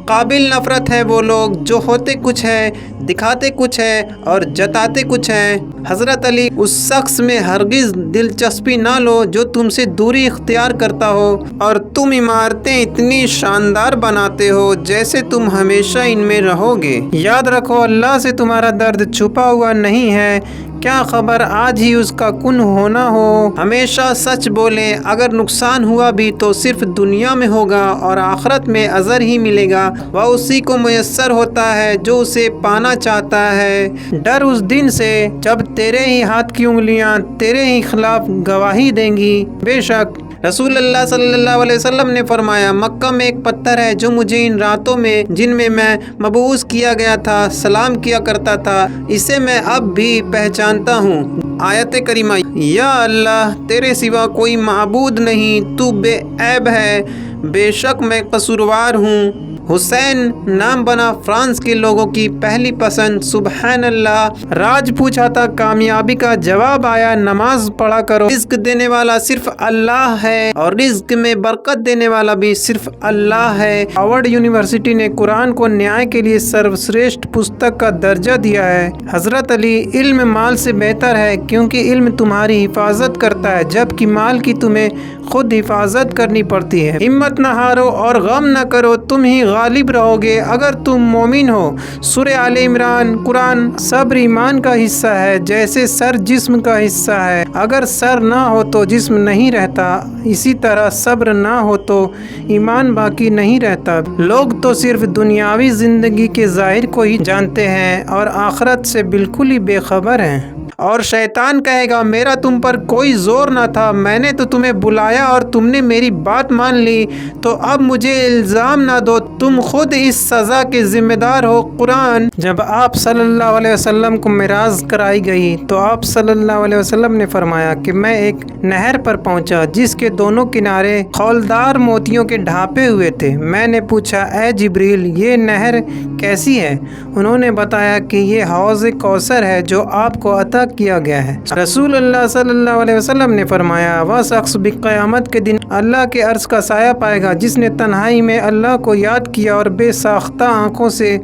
قابل نفرت ہے وہ لوگ جو ہوتے کچھ ہے، دکھاتے کچھ ہے اور جتاتے کچھ ہیں۔ حضرت علی اس شخص میں ہرگز دلچسپی نہ لو جو تم سے دوری اختیار کرتا ہو، اور تم عمارتیں اتنی شاندار بناتے ہو جیسے تم ہمیشہ ان میں رہو گے۔ یاد رکھو اللہ سے تمہارا درد چھپا ہوا نہیں ہے، کیا خبر آج ہی اس کا کن ہونا ہو۔ ہمیشہ سچ بولیں، اگر نقصان ہوا بھی تو صرف دنیا میں ہوگا اور آخرت میں اجر ہی ملے گا۔ وہ اسی کو میسر ہوتا ہے جو اسے پانا چاہتا ہے۔ ڈر اس دن سے جب تیرے ہی ہاتھ کی انگلیاں تیرے ہی خلاف گواہی دیں گی۔ بے شک رسول اللہ صلی اللہ علیہ وسلم نے فرمایا، مکہ میں ایک پتھر ہے جو مجھے ان راتوں میں جن میں میں مبعوث کیا گیا تھا سلام کیا کرتا تھا، اسے میں اب بھی پہچانتا ہوں۔ آیت کریمہ، یا اللہ تیرے سوا کوئی معبود نہیں، تو بے عیب ہے، بے شک میں قصوروار ہوں۔ حسین نام بنا فرانس کے لوگوں کی پہلی پسند۔ سبحان اللہ۔ راج پوچھا تھا، کامیابی کا جواب آیا، نماز پڑھا کرو۔ رزق دینے والا صرف اللہ ہے اور رزق میں برکت دینے والا بھی صرف اللہ ہے۔ ہارورڈ یونیورسٹی نے قرآن کو نیائے کے لیے سروشریشٹھ پستک کا درجہ دیا ہے۔ حضرت علی، علم مال سے بہتر ہے کیونکہ علم تمہاری حفاظت کرتا ہے جبکہ مال کی تمہیں خود حفاظت کرنی پڑتی ہے۔ ہمت نہ ہارو اور غم نہ کرو، تم ہی غالب رہو گے اگر تم مومن ہو۔ سورہ آل عمران۔ قرآن صبر ایمان کا حصہ ہے جیسے سر جسم کا حصہ ہے، اگر سر نہ ہو تو جسم نہیں رہتا، اسی طرح صبر نہ ہو تو ایمان باقی نہیں رہتا۔ لوگ تو صرف دنیاوی زندگی کے ظاہر کو ہی جانتے ہیں اور آخرت سے بالکل ہی بے خبر ہیں۔ اور شیطان کہے گا، میرا تم پر کوئی زور نہ تھا، میں نے تو تمہیں بلایا اور تم نے میری بات مان لی، تو اب مجھے الزام نہ دو، تم خود اس سزا کے ذمہ دار ہو۔ قرآن۔ جب آپ صلی اللہ علیہ وسلم کو معراج کرائی گئی تو آپ صلی اللہ علیہ وسلم نے فرمایا کہ میں ایک نہر پر پہنچا جس کے دونوں کنارے خولدار موتیوں کے ڈھانپے ہوئے تھے۔ میں نے پوچھا، اے جبریل یہ نہر کیسی ہے؟ انہوں نے بتایا کہ یہ حوض کوثر ہے جو آپ کو عطا کیا گیا ہے۔ رسول اللہ صلی اللہ علیہ وسلم نے فرمایا، وہ شخص بھی قیامت کے دن اللہ کے عرش کا سایہ پائے گا جس نے تنہائی میں اللہ کو یاد کیا اور بے ساختہ آنکھوں سے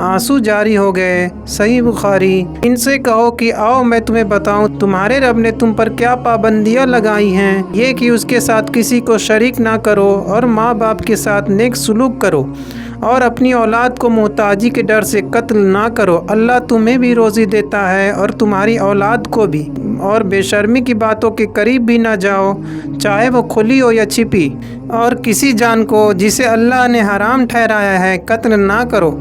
آنسو جاری ہو گئے۔ صحیح بخاری۔ ان سے کہو کہ آؤ میں تمہیں بتاؤں تمہارے رب نے تم پر کیا پابندیاں لگائی ہیں، یہ کہ اس کے ساتھ کسی کو شریک نہ کرو اور ماں باپ کے ساتھ نیک سلوک کرو اور اپنی اولاد کو محتاجی کے ڈر سے قتل نہ کرو، اللہ تمہیں بھی روزی دیتا ہے اور تمہاری اولاد کو بھی، اور بے شرمی کی باتوں کے قریب بھی نہ جاؤ چاہے وہ کھلی ہو یا چھپی، اور کسی جان کو جسے اللہ نے حرام ٹھہرایا ہے قتل نہ کرو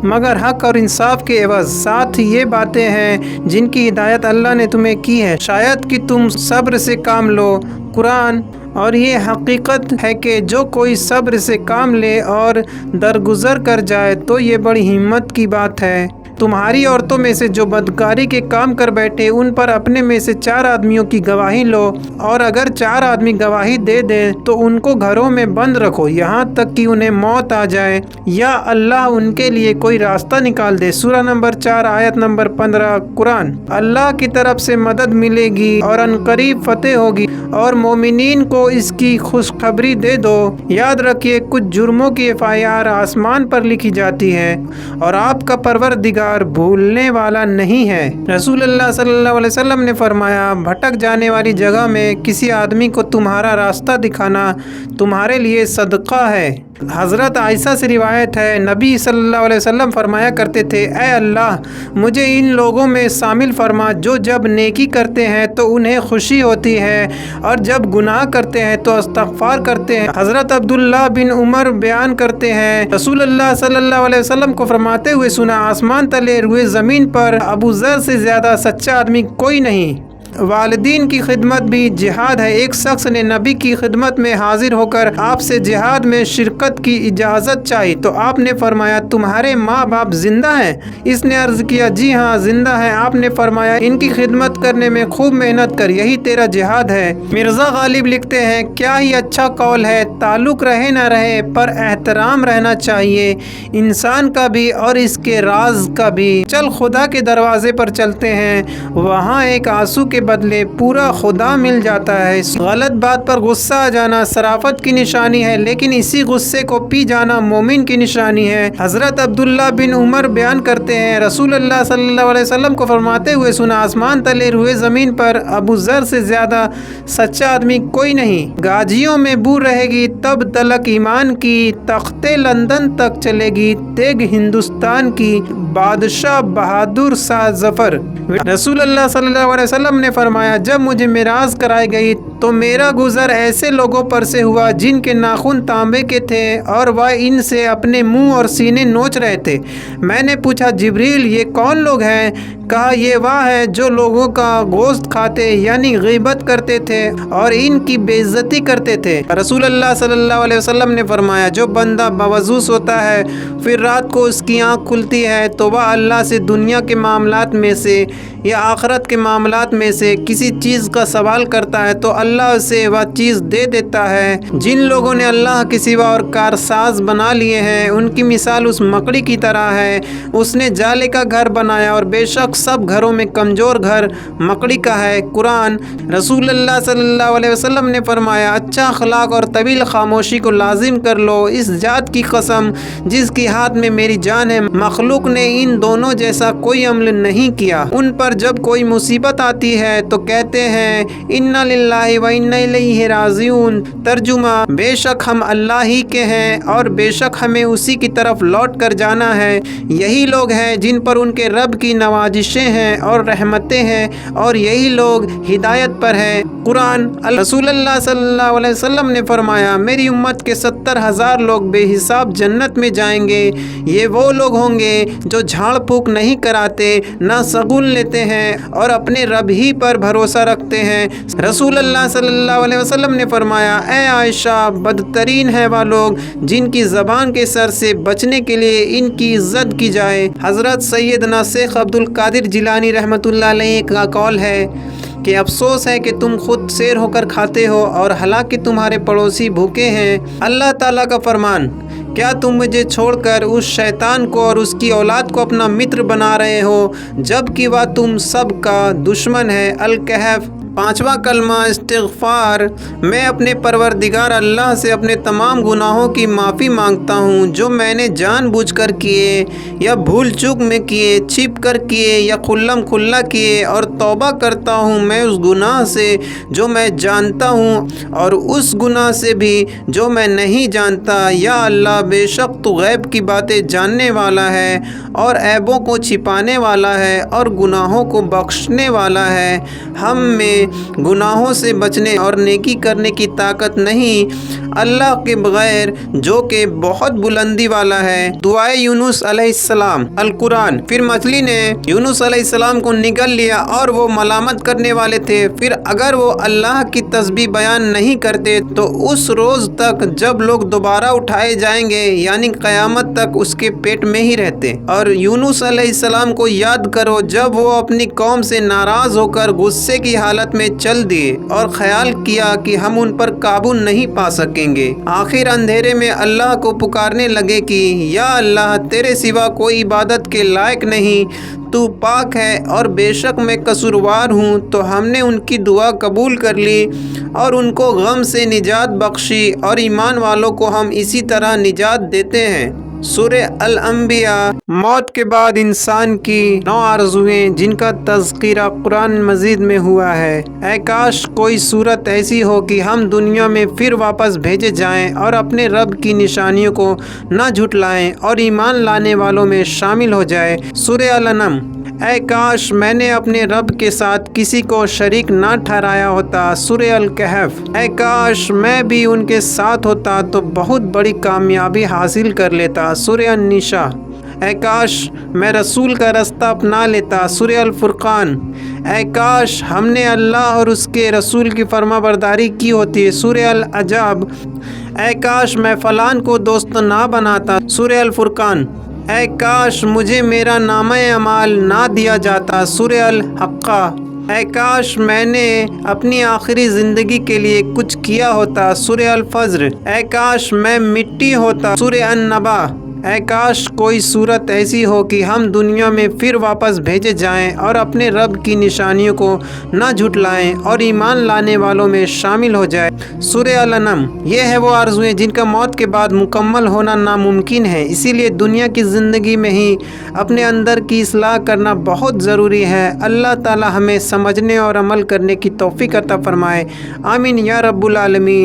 مگر حق اور انصاف کے عوض۔ ساتھ ہی یہ باتیں ہیں جن کی ہدایت اللہ نے تمہیں کی ہے شاید کہ تم صبر سے کام لو۔ قرآن۔ اور یہ حقیقت ہے کہ جو کوئی صبر سے کام لے اور درگزر کر جائے تو یہ بڑی ہمت کی بات ہے۔ تمہاری عورتوں میں سے جو بدکاری کے کام کر بیٹھے ان پر اپنے میں سے 4 آدمیوں کی گواہی لو، اور اگر 4 آدمی گواہی دے دیں تو ان کو گھروں میں بند رکھو یہاں تک کہ انہیں موت آ جائے یا اللہ ان کے لیے کوئی راستہ نکال دے۔ سورہ نمبر 4 آیت نمبر 15۔ قرآن۔ اللہ کی طرف سے مدد ملے گی اور عنقریب فتح ہوگی، اور مومنین کو اس کی خوشخبری دے دو۔ یاد رکھیے کچھ جرموں کی FIR آسمان پر لکھی جاتی ہے اور آپ کا پروردگار بھولنے والا نہیں ہے۔ رسول اللہ صلی اللہ علیہ وسلم نے فرمایا، بھٹک جانے والی جگہ میں کسی آدمی کو تمہارا راستہ دکھانا تمہارے لیے صدقہ ہے۔ حضرت عائشہ سے روایت ہے، نبی صلی اللہ علیہ وسلم فرمایا کرتے تھے، اے اللہ مجھے ان لوگوں میں شامل فرما جو جب نیکی کرتے ہیں تو انہیں خوشی ہوتی ہے اور جب گناہ کرتے ہیں تو استغفار کرتے ہیں۔ حضرت عبداللہ بن عمر بیان کرتے ہیں، رسول اللہ صلی اللہ علیہ وسلم کو فرماتے ہوئے سنا، آسمان تلے روئے زمین پر ابو ذر سے زیادہ سچا آدمی کوئی نہیں۔ والدین کی خدمت بھی جہاد ہے۔ ایک شخص نے نبی کی خدمت میں حاضر ہو کر آپ سے جہاد میں شرکت کی اجازت چاہی تو آپ نے فرمایا، تمہارے ماں باپ زندہ ہیں؟ اس نے عرض کیا، جی ہاں زندہ ہیں۔ آپ نے فرمایا، ان کی خدمت کرنے میں خوب محنت کر، یہی تیرا جہاد ہے۔ مرزا غالب لکھتے ہیں، کیا ہی اچھا قول ہے، تعلق رہے نہ رہے پر احترام رہنا چاہیے، انسان کا بھی اور اس کے راز کا بھی۔ چل خدا کے دروازے پر چلتے ہیں، وہاں ایک آنسو کے بدلے پورا خدا مل جاتا ہے۔ غلط بات پر غصہ آ جانا صرافت کی نشانی ہے، لیکن اسی غصے کو پی جانا مومن کی نشانی ہے۔ حضرت عبداللہ بن عمر بیان کرتے ہیں، رسول اللہ صلی اللہ علیہ وسلم کو فرماتے ہوئے سنا، آسمان تلے روئے زمین پر ابو ذر سے زیادہ سچا آدمی کوئی نہیں۔ گاجیوں میں بو رہے گی تب تلک ایمان کی، تختے لندن تک چلے گی تیگ ہندوستان کی، بادشاہ بہادر سا ظفر۔ رسول اللہ صلی اللہ علیہ وسلم نے فرمایا، جب مجھے معراج کرائی گئی تو میرا گزر ایسے لوگوں پر سے ہوا جن کے ناخن تانبے کے تھے اور وہ ان سے اپنے منہ اور سینے نوچ رہے تھے۔ میں نے پوچھا، جبریل یہ کون لوگ ہیں؟ کہا، یہ وہ ہے جو لوگوں کا گوشت کھاتے یعنی غیبت کرتے تھے اور ان کی بے عزتی کرتے تھے۔ رسول اللہ صلی اللہ علیہ وسلم نے فرمایا، جو بندہ باوضو سوتا ہے پھر رات کو اس کی آنکھ کھلتی ہے تو وہ اللہ سے دنیا کے معاملات میں سے یا آخرت کے معاملات میں سے کسی چیز کا سوال کرتا ہے تو اللہ اسے وہ چیز دے دیتا ہے۔ جن لوگوں نے اللہ کے سوا اور کارساز بنا لیے ہیں ان کی مثال اس مکڑی کی طرح ہے، اس نے جالے کا گھر بنایا اور بے شک سب گھروں میں کمزور گھر مکڑی کا ہے۔ قرآن۔ رسول اللہ صلی اللہ علیہ وسلم نے فرمایا، اچھا اخلاق اور طویل خاموشی کو لازم کر لو، اس ذات کی قسم جس کی ہاتھ میں میری جان ہے، مخلوق نے ان دونوں جیسا کوئی عمل نہیں کیا۔ ان پر جب کوئی مصیبت آتی ہے تو کہتے ہیں انا للہ و انا الیہ راجعون، ترجمہ بے شک ہم اللہ ہی کے ہیں اور بے شک ہمیں اسی کی طرف لوٹ کر جانا ہے۔ یہی لوگ ہیں جن پر ان کے رب کی نوازشیں ہیں اور رحمتیں ہیں اور یہی لوگ ہدایت پر ہیں۔ قرآن۔ رسول اللہ صلی اللہ علیہ وسلم نے فرمایا، میری امت کے 70,000 لوگ بے حساب جنت میں جائیں گے۔ یہ وہ لوگ ہوں گے جو جھاڑ پھونک نہیں کراتے، نہ شگون لیتے ہیں اور اپنے رب ہی پر بھروسہ رکھتے ہیں۔ رسول اللہ صلی اللہ علیہ وسلم نے فرمایا، اے عائشہ، بدترین ہے وہ لوگ جن کی زبان کے سر سے بچنے کے لیے ان کی عزت کی جائے۔ حضرت سیدنا شیخ عبد القادر جیلانی رحمۃ اللہ علیہ کا قول ہے کہ افسوس ہے کہ تم خود سیر ہو کر کھاتے ہو اور حالانکہ تمہارے پڑوسی بھوکے ہیں۔ اللہ تعالیٰ کا فرمان، کیا تم مجھے چھوڑ کر اس شیطان کو اور اس کی اولاد کو اپنا متر بنا رہے ہو جبکہ وہ تم سب کا دشمن ہے؟ الکہف۔ 5واں کلمہ استغفار۔ میں اپنے پروردگار اللہ سے اپنے تمام گناہوں کی معافی مانگتا ہوں جو میں نے جان بوجھ کر کیے یا بھول چوک میں کیے، چھپ کر کیے یا کھلم کھلا کیے، اور توبہ کرتا ہوں میں اس گناہ سے جو میں جانتا ہوں اور اس گناہ سے بھی جو میں نہیں جانتا۔ یا اللہ، بے شک تو غیب کی باتیں جاننے والا ہے اور عیبوں کو چھپانے والا ہے اور گناہوں کو بخشنے والا ہے۔ ہم میں گناہوں سے بچنے اور نیکی کرنے کی طاقت نہیں اللہ کے بغیر جو کہ بہت بلندی والا ہے۔ دعائے یونس علیہ السلام۔ القرآن۔ پھر مچھلی نے یونس علیہ السلام کو نگل لیا اور وہ ملامت کرنے والے تھے، پھر اگر وہ اللہ کی تسبیح بیان نہیں کرتے تو اس روز تک جب لوگ دوبارہ اٹھائے جائیں گے یعنی قیامت تک اس کے پیٹ میں ہی رہتے۔ اور یونس علیہ السلام کو یاد کرو جب وہ اپنی قوم سے ناراض ہو کر غصے کی حالت میں چل دیے اور خیال کیا کہ ہم ان پر قابو نہیں پا سکیں گے۔ آخر اندھیرے میں اللہ کو پکارنے لگے کہ یا اللہ، تیرے سوا کوئی عبادت کے لائق نہیں، تو پاک ہے اور بے شک میں قصوروار ہوں۔ تو ہم نے ان کی دعا قبول کر لی اور ان کو غم سے نجات بخشی، اور ایمان والوں کو ہم اسی طرح نجات دیتے ہیں۔ سورہ الانبیاء۔ موت کے بعد انسان کی 9 آرزویں جن کا تذکرہ قرآن مجید میں ہوا ہے۔ اے کاش کوئی صورت ایسی ہو کہ ہم دنیا میں پھر واپس بھیجے جائیں اور اپنے رب کی نشانیوں کو نہ جھٹلائیں اور ایمان لانے والوں میں شامل ہو جائے۔ سورہ الانعام۔ اے کاش میں نے اپنے رب کے ساتھ کسی کو شریک نہ ٹھہرایا ہوتا۔ سورہ الکہف۔ اے کاش میں بھی ان کے ساتھ ہوتا تو بہت بڑی کامیابی حاصل کر لیتا۔ سورہ النساء۔ اے کاش میں رسول کا رستہ اپنا لیتا۔ سورہ الفرقان۔ اے کاش ہم نے اللہ اور اس کے رسول کی فرما برداری کی ہوتی۔ سورہ الاحزاب۔ اے کاش میں فلان کو دوست نہ بناتا۔ سورہ الفرقان۔ اے کاش مجھے میرا نامہ اعمال نہ دیا جاتا۔ سورہ الحقہ۔ اے کاش میں نے اپنی آخری زندگی کے لیے کچھ کیا ہوتا۔ سورہ الفجر۔ اے کاش میں مٹی ہوتا۔ سورہ النبا۔ اے کاش کوئی صورت ایسی ہو کہ ہم دنیا میں پھر واپس بھیجے جائیں اور اپنے رب کی نشانیوں کو نہ جھٹلائیں اور ایمان لانے والوں میں شامل ہو جائیں۔ سورہ الانعام۔ یہ ہے وہ آرزوئیں جن کا موت کے بعد مکمل ہونا ناممکن ہے، اسی لیے دنیا کی زندگی میں ہی اپنے اندر کی اصلاح کرنا بہت ضروری ہے۔ اللہ تعالی ہمیں سمجھنے اور عمل کرنے کی توفیق عطا فرمائے۔ آمین یا رب العالمین۔